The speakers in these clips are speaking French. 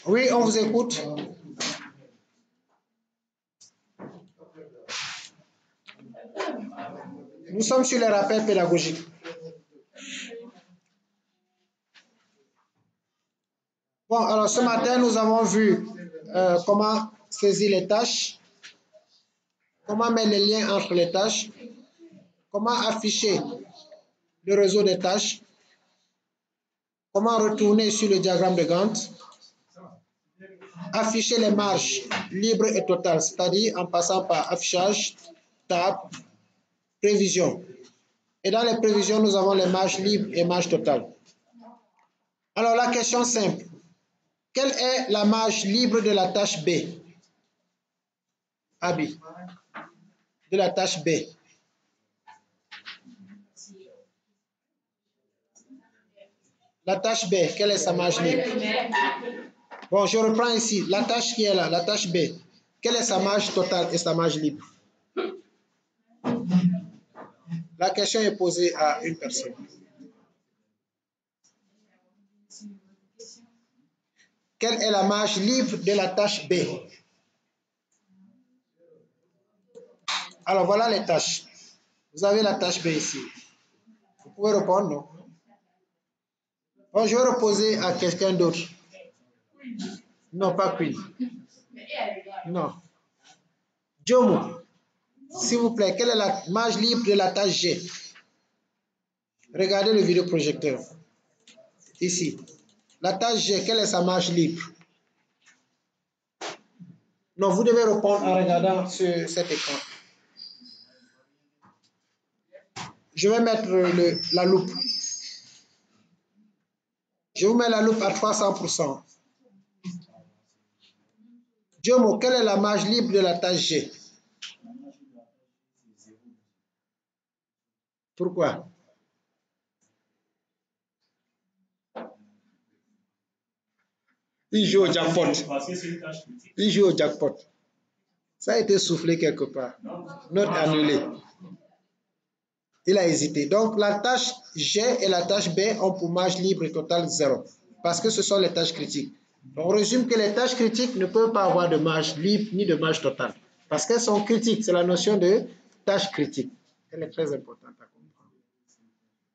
Oui, on vous écoute. Nous sommes sur les rappels pédagogiques. Bon, alors ce matin, nous avons vu comment saisir les tâches, comment mettre les liens entre les tâches, comment afficher le réseau des tâches, comment retourner sur le diagramme de Gantt, afficher les marges libres et totales, c'est-à-dire en passant par affichage, table, prévision. Et dans les prévisions, nous avons les marges libres et marges totales. Alors la question simple, quelle est la marge libre de la tâche B? Abi, de la tâche B. La tâche B, quelle est sa marge libre? Bon, je reprends ici. La tâche qui est là, la tâche B, quelle est sa marge totale et sa marge libre? La question est posée à une personne. Quelle est la marge libre de la tâche B? Alors, voilà les tâches. Vous avez la tâche B ici. Vous pouvez répondre, non? Bon, je vais reposer à quelqu'un d'autre. Non, pas Queen. Non. Jomo, s'il vous plaît, quelle est la marge libre de la tâche G? Regardez le vidéoprojecteur. Ici. La tâche G, quelle est sa marge libre? Non, vous devez répondre en regardant sur cet écran. Je vais mettre la loupe. Je vous mets la loupe à 300%. Jomo, quelle est la marge libre de la tâche G? Pourquoi? Il joue au jackpot. Il joue au jackpot. Ça a été soufflé quelque part. Note annulée. Il a hésité. Donc, la tâche G et la tâche B ont pour marge libre totale 0. Parce que ce sont les tâches critiques. On résume que les tâches critiques ne peuvent pas avoir de marge libre ni de marge totale. Parce qu'elles sont critiques. C'est la notion de tâche critique. Elle est très importante à comprendre.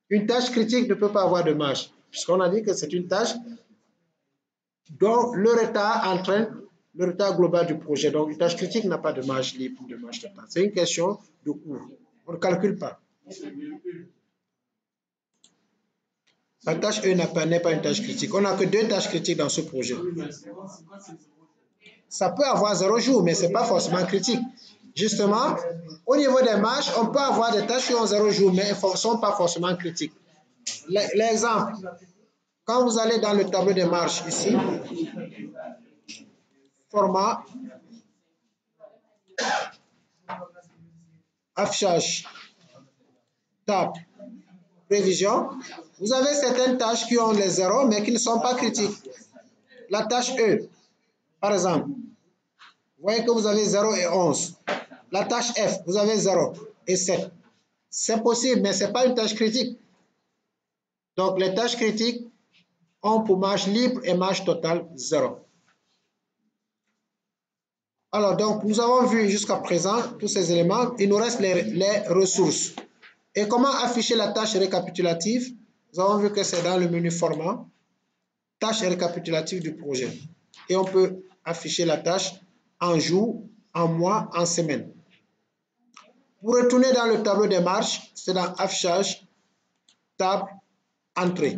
Une tâche critique ne peut pas avoir de marge. Puisqu'on a dit que c'est une tâche dont le retard entraîne le retard global du projet. Donc, une tâche critique n'a pas de marge libre ou de marge totale. C'est une question de coût. On ne calcule pas. La tâche E n'est pas une tâche critique. On n'a que 2 tâches critiques dans ce projet. Ça peut avoir 0 jour, mais ce n'est pas forcément critique. Justement, au niveau des marges, on peut avoir des tâches qui ont 0 jour, mais elles ne sont pas forcément critiques. L'exemple, quand vous allez dans le tableau des marges ici, format, affichage, table, prévision, vous avez certaines tâches qui ont les 0 mais qui ne sont pas critiques. La tâche E, par exemple, vous voyez que vous avez 0 et 11. La tâche F, vous avez 0 et 7. C'est possible, mais ce n'est pas une tâche critique. Donc, les tâches critiques ont pour marge libre et marge totale 0. Alors, donc, nous avons vu jusqu'à présent tous ces éléments. Il nous reste les ressources. Et comment afficher la tâche récapitulative? Nous avons vu que c'est dans le menu format, tâche récapitulative du projet. Et on peut afficher la tâche en jour, en mois, en semaine. Pour retourner dans le tableau des marges, c'est dans affichage, table, entrée.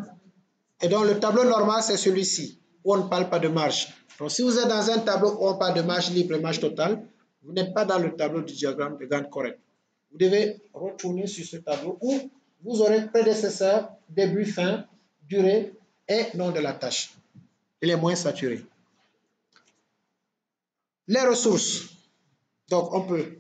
Et donc le tableau normal, c'est celui-ci, où on ne parle pas de marge. Donc si vous êtes dans un tableau où on parle de marge libre et marge totale, vous n'êtes pas dans le tableau du diagramme de Gantt correct. Vous devez retourner sur ce tableau où vous aurez prédécesseur, début, fin, durée et nom de la tâche. Il est moins saturé. Les ressources. Donc on peut